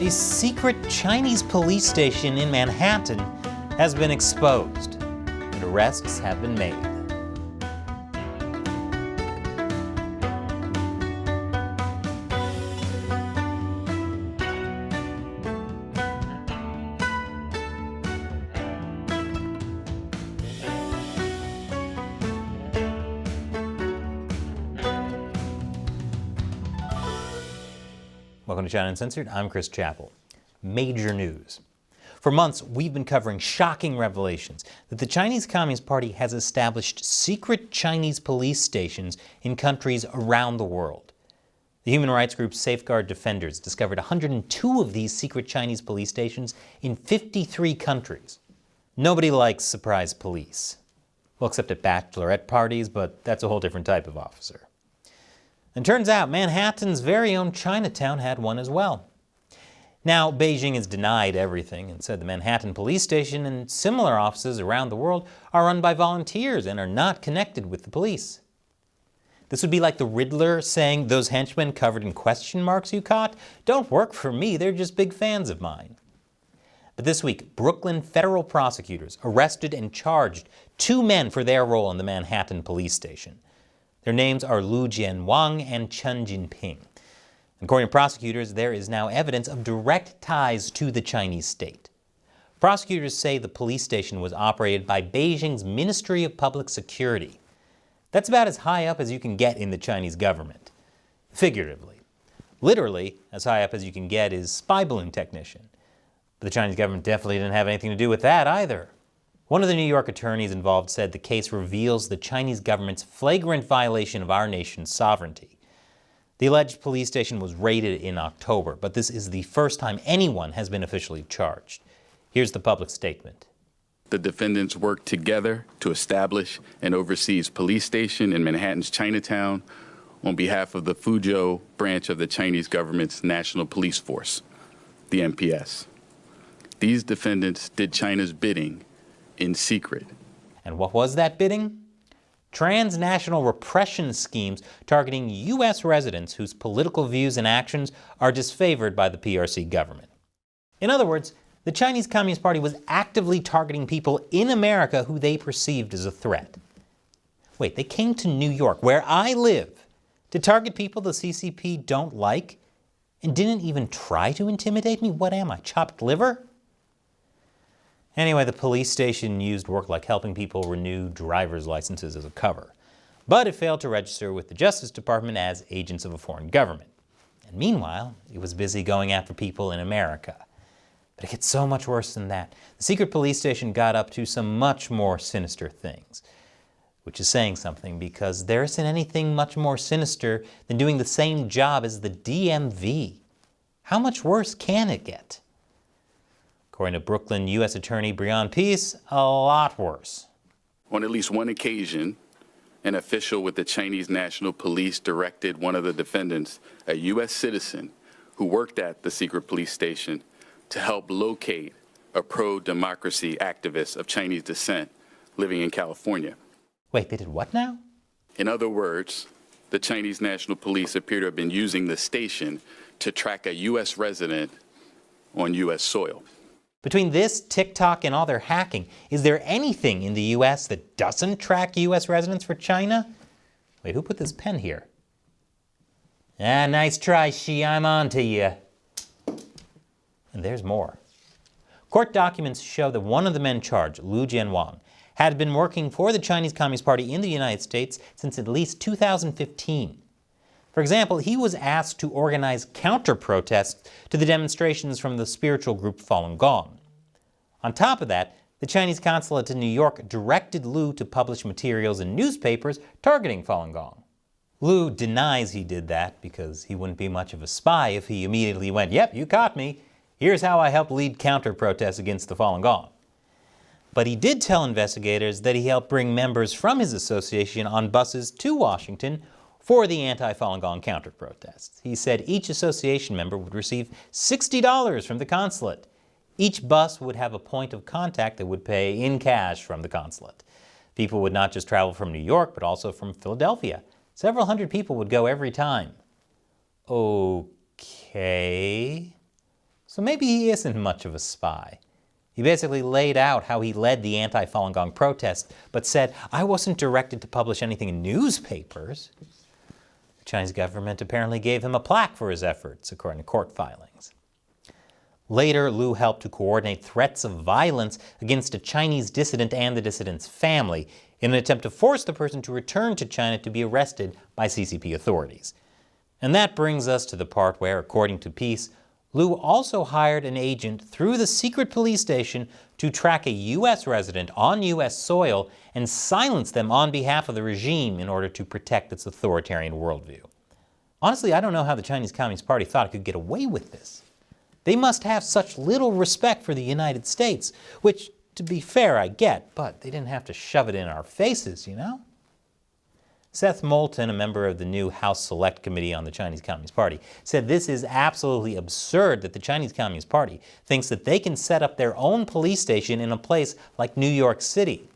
A secret Chinese police station in Manhattan has been exposed, and arrests have been made. Welcome to China Uncensored. I'm Chris Chappell. Major news. For months, we've been covering shocking revelations that the Chinese Communist Party has established secret Chinese police stations in countries around the world. The human rights group Safeguard Defenders discovered 102 of these secret Chinese police stations in 53 countries. Nobody likes surprise police. Well, except at bachelorette parties, but that's a whole different type of officer. And turns out Manhattan's very own Chinatown had one as well. Now, Beijing has denied everything and said the Manhattan police station and similar offices around the world are run by volunteers and are not connected with the police. This would be like the Riddler saying, "Those henchmen covered in question marks you caught don't work for me, they're just big fans of mine." But this week, Brooklyn federal prosecutors arrested and charged 2 men for their role in the Manhattan police station. Their names are Jianwang and Chen Jinping. According to prosecutors, there is now evidence of direct ties to the Chinese state. Prosecutors say the police station was operated by Beijing's Ministry of Public Security. That's about as high up as you can get in the Chinese government. Figuratively. Literally, as high up as you can get is spy balloon technician. But the Chinese government definitely didn't have anything to do with that either. One of the New York attorneys involved said the case reveals the Chinese government's flagrant violation of our nation's sovereignty. The alleged police station was raided in October, but this is the first time anyone has been officially charged. Here's the public statement. The defendants worked together to establish an overseas police station in Manhattan's Chinatown on behalf of the Fuzhou branch of the Chinese government's National Police Force, the NPS. These defendants did China's bidding in secret. And what was that bidding? Transnational repression schemes targeting U.S. residents whose political views and actions are disfavored by the PRC government. In other words, the Chinese Communist Party was actively targeting people in America who they perceived as a threat. Wait, they came to New York, where I live, to target people the CCP don't like, and didn't even try to intimidate me? What am I, chopped liver? Anyway, the police station used work like helping people renew driver's licenses as a cover. But it failed to register with the Justice Department as agents of a foreign government. And meanwhile, it was busy going after people in America. But it gets so much worse than that. The secret police station got up to some much more sinister things. Which is saying something, because there isn't anything much more sinister than doing the same job as the DMV. How much worse can it get? According to Brooklyn U.S. Attorney Brian Peace, a lot worse. On at least one occasion, an official with the Chinese National Police directed one of the defendants, a U.S. citizen who worked at the secret police station, to help locate a pro-democracy activist of Chinese descent living in California. Wait, they did what now? In other words, the Chinese National Police appear to have been using the station to track a U.S. resident on U.S. soil. Between this, TikTok, and all their hacking, is there anything in the U.S. that doesn't track U.S. residents for China? Wait, who put this pen here? Ah, nice try, Xi, I'm on to you. And there's more. Court documents show that one of the men charged, Jianwang, had been working for the Chinese Communist Party in the United States since at least 2015. For example, he was asked to organize counter-protests to the demonstrations from the spiritual group Falun Gong. On top of that, the Chinese consulate in New York directed Liu to publish materials in newspapers targeting Falun Gong. Liu denies he did that because he wouldn't be much of a spy if he immediately went, "Yep, you caught me. Here's how I helped lead counter-protests against the Falun Gong." But he did tell investigators that he helped bring members from his association on buses to Washington for the anti-Falun Gong counter-protests. He said each association member would receive $60 from the consulate. Each bus would have a point of contact that would pay in cash from the consulate. People would not just travel from New York, but also from Philadelphia. Several hundred people would go every time. Okay. So maybe he isn't much of a spy. He basically laid out how he led the anti-Falun Gong protests, but said, I wasn't directed to publish anything in newspapers. The Chinese government apparently gave him a plaque for his efforts, according to court filings. Later, Liu helped to coordinate threats of violence against a Chinese dissident and the dissident's family in an attempt to force the person to return to China to be arrested by CCP authorities. And that brings us to the part where, according to Peace, Liu also hired an agent through the secret police station to track a U.S. resident on U.S. soil and silence them on behalf of the regime in order to protect its authoritarian worldview. Honestly, I don't know how the Chinese Communist Party thought it could get away with this. They must have such little respect for the United States, which, to be fair, I get, but they didn't have to shove it in our faces, you know? Seth Moulton, a member of the new House Select Committee on the Chinese Communist Party, said this is absolutely absurd that the Chinese Communist Party thinks that they can set up their own police station in a place like New York City.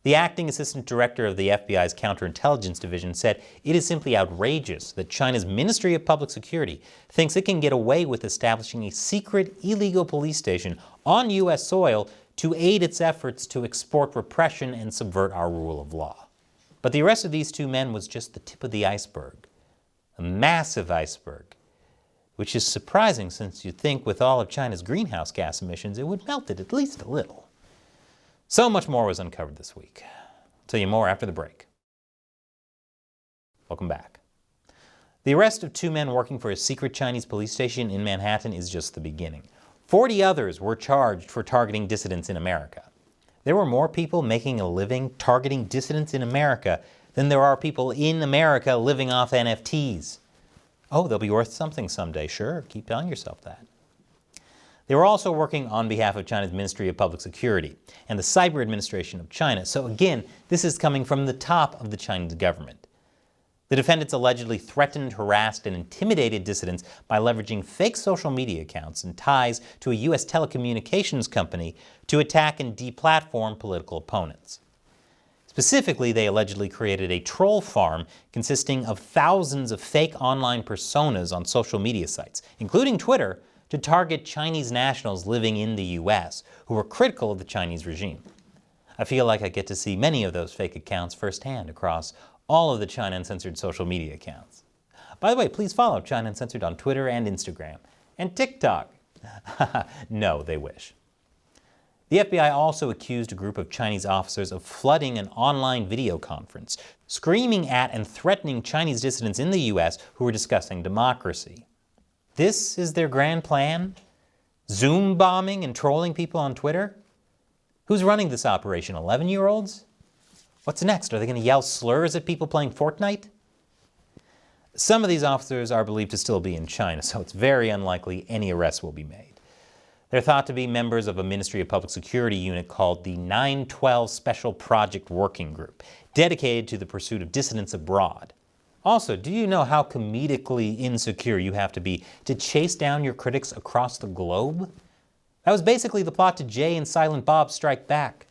The acting assistant director of the FBI's counterintelligence division said it is simply outrageous that China's Ministry of Public Security thinks it can get away with establishing a secret, illegal police station on U.S. soil to aid its efforts to export repression and subvert our rule of law. But the arrest of these two men was just the tip of the iceberg, a massive iceberg, which is surprising since you'd think with all of China's greenhouse gas emissions it would melt it at least a little. So much more was uncovered this week. I'll tell you more after the break. Welcome back. The arrest of two men working for a secret Chinese police station in Manhattan is just the beginning. 40 others were charged for targeting dissidents in America. There were more people making a living targeting dissidents in America than there are people in America living off NFTs. Oh, they'll be worth something someday, sure, keep telling yourself that. They were also working on behalf of China's Ministry of Public Security and the Cyber Administration of China. So again, this is coming from the top of the Chinese government. The defendants allegedly threatened, harassed, and intimidated dissidents by leveraging fake social media accounts and ties to a U.S. telecommunications company to attack and deplatform political opponents. Specifically, they allegedly created a troll farm consisting of thousands of fake online personas on social media sites, including Twitter, to target Chinese nationals living in the U.S. who were critical of the Chinese regime. I feel like I get to see many of those fake accounts firsthand across all of the China Uncensored social media accounts. By the way, please follow China Uncensored on Twitter and Instagram, and TikTok. No, they wish. The FBI also accused a group of Chinese officers of flooding an online video conference, screaming at and threatening Chinese dissidents in the U.S. who were discussing democracy. This is their grand plan? Zoom bombing and trolling people on Twitter? Who's running this operation, 11-year-olds? What's next? Are they going to yell slurs at people playing Fortnite? Some of these officers are believed to still be in China, so it's very unlikely any arrests will be made. They're thought to be members of a Ministry of Public Security unit called the 912 Special Project Working Group, dedicated to the pursuit of dissidents abroad. Also, do you know how comedically insecure you have to be to chase down your critics across the globe? That was basically the plot to Jay and Silent Bob Strike Back.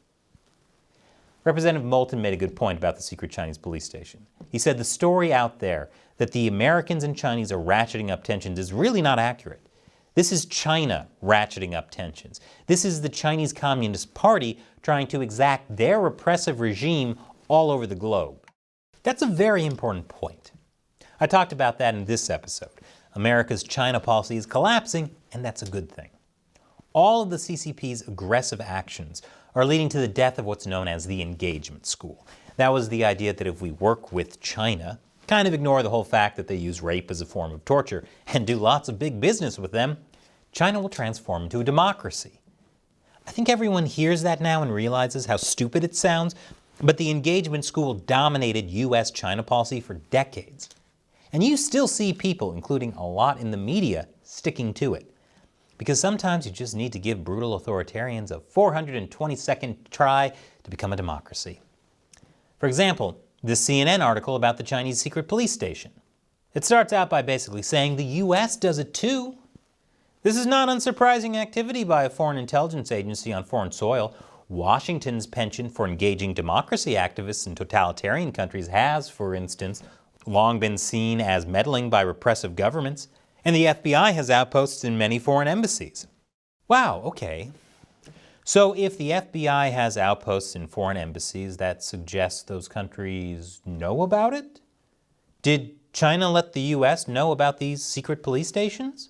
Representative Moulton made a good point about the secret Chinese police station. He said the story out there that the Americans and Chinese are ratcheting up tensions is really not accurate. This is China ratcheting up tensions. This is the Chinese Communist Party trying to exact their repressive regime all over the globe. That's a very important point. I talked about that in this episode. America's China policy is collapsing, and that's a good thing. All of the CCP's aggressive actions are leading to the death of what's known as the engagement school. That was the idea that if we work with China, kind of ignore the whole fact that they use rape as a form of torture, and do lots of big business with them, China will transform into a democracy. I think everyone hears that now and realizes how stupid it sounds, but the engagement school dominated U.S.-China policy for decades. And you still see people, including a lot in the media, sticking to it. Because sometimes you just need to give brutal authoritarians a 422nd try to become a democracy. For example, this CNN article about the Chinese secret police station. It starts out by basically saying the U.S. does it too. This is not unsurprising activity by a foreign intelligence agency on foreign soil. Washington's penchant for engaging democracy activists in totalitarian countries has, for instance, long been seen as meddling by repressive governments. And the FBI has outposts in many foreign embassies. Wow, okay. So if the FBI has outposts in foreign embassies, that suggests those countries know about it? Did China let the US know about these secret police stations?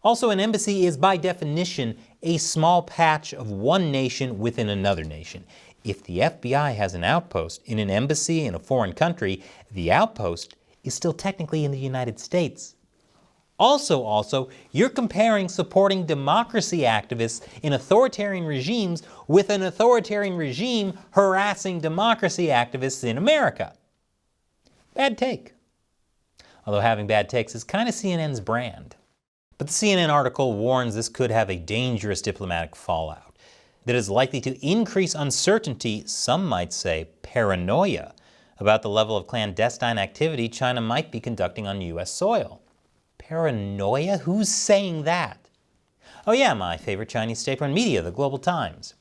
Also, an embassy is by definition a small patch of one nation within another nation. If the FBI has an outpost in an embassy in a foreign country, the outpost is still technically in the United States. Also, you're comparing supporting democracy activists in authoritarian regimes with an authoritarian regime harassing democracy activists in America. Bad take. Although having bad takes is kind of CNN's brand. But the CNN article warns this could have a dangerous diplomatic fallout that is likely to increase uncertainty, some might say paranoia, about the level of clandestine activity China might be conducting on U.S. soil. Paranoia? Who's saying that? Oh yeah, my favorite Chinese state-run media, the Global Times.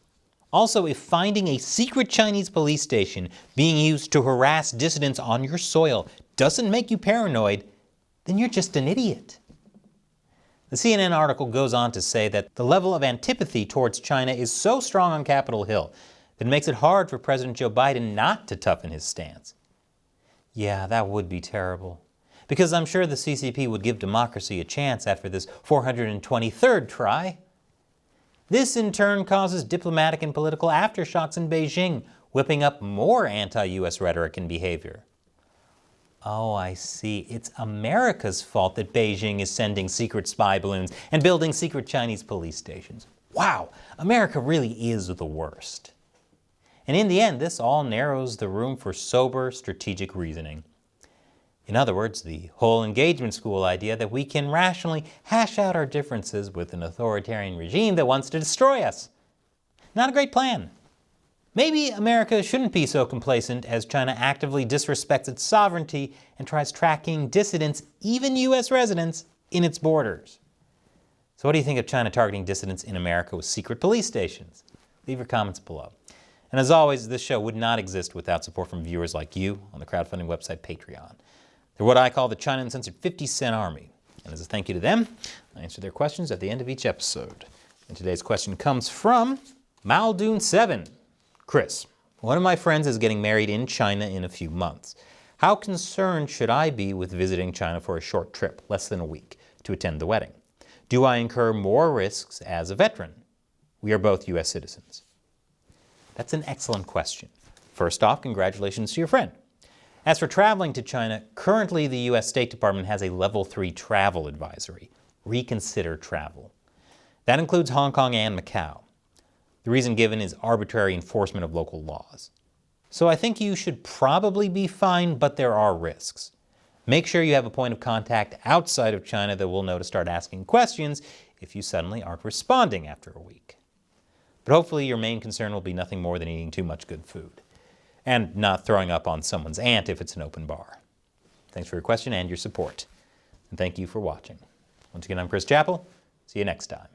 Also, if finding a secret Chinese police station being used to harass dissidents on your soil doesn't make you paranoid, then you're just an idiot. The CNN article goes on to say that the level of antipathy towards China is so strong on Capitol Hill that it makes it hard for President Joe Biden not to toughen his stance. Yeah, that would be terrible. Because I'm sure the CCP would give democracy a chance after this 423rd try. This in turn causes diplomatic and political aftershocks in Beijing, whipping up more anti-US rhetoric and behavior. Oh, I see. It's America's fault that Beijing is sending secret spy balloons and building secret Chinese police stations. Wow, America really is the worst. And in the end, this all narrows the room for sober, strategic reasoning. In other words, the whole engagement school idea that we can rationally hash out our differences with an authoritarian regime that wants to destroy us. Not a great plan. Maybe America shouldn't be so complacent as China actively disrespects its sovereignty and tries tracking dissidents, even U.S. residents, in its borders. So what do you think of China targeting dissidents in America with secret police stations? Leave your comments below. And as always, this show would not exist without support from viewers like you on the crowdfunding website Patreon. They're what I call the China Uncensored 50-cent army. And as a thank you to them, I answer their questions at the end of each episode. And today's question comes from Maldoon7. Chris, one of my friends is getting married in China in a few months. How concerned should I be with visiting China for a short trip, less than a week, to attend the wedding? Do I incur more risks as a veteran? We are both U.S. citizens. That's an excellent question. First off, congratulations to your friend. As for traveling to China, currently the U.S. State Department has a Level 3 travel advisory. Reconsider travel. That includes Hong Kong and Macau. The reason given is arbitrary enforcement of local laws. So I think you should probably be fine, but there are risks. Make sure you have a point of contact outside of China that will know to start asking questions if you suddenly aren't responding after a week. But hopefully your main concern will be nothing more than eating too much good food. And not throwing up on someone's aunt if it's an open bar. Thanks for your question and your support. And thank you for watching. Once again, I'm Chris Chappell. See you next time.